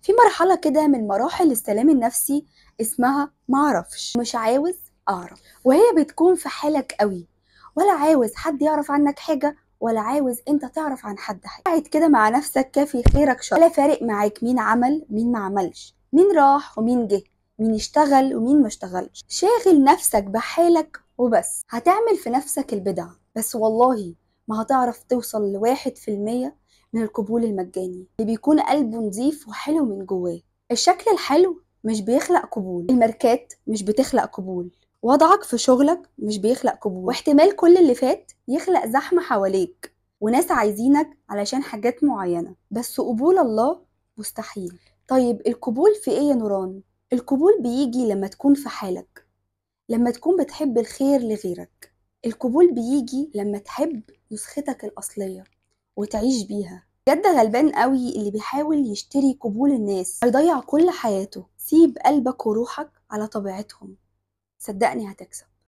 في مرحلة كده من مراحل السلام النفسي اسمها معرفش، مش عاوز أعرف، وهي بتكون في حالك قوي، ولا عاوز حد يعرف عنك حاجة ولا عاوز انت تعرف عن حد حاجة. قاعد كده مع نفسك كافي خيرك شر، ولا فارق معاك مين عمل مين ما عملش، مين راح ومين جه، مين اشتغل ومين ما اشتغلش، شاغل نفسك بحالك وبس. هتعمل في نفسك البدع، بس والله ما هتعرف توصل ل1% من القبول المجاني اللي بيكون قلبه نظيف وحلو من جواه. الشكل الحلو مش بيخلق قبول، الماركات مش بتخلق قبول، وضعك في شغلك مش بيخلق قبول، واحتمال كل اللي فات يخلق زحمة حواليك وناس عايزينك علشان حاجات معينة، بس قبول الله مستحيل. طيب القبول في ايه يا نوران؟ القبول بيجي لما تكون في حالك، لما تكون بتحب الخير لغيرك. القبول بيجي لما تحب نسختك الأصلية وتعيش بيها. بجد غلبان قوي اللي بيحاول يشتري قبول الناس، هيضيع كل حياته. سيب قلبك وروحك على طبيعتهم، صدقني هتكسب.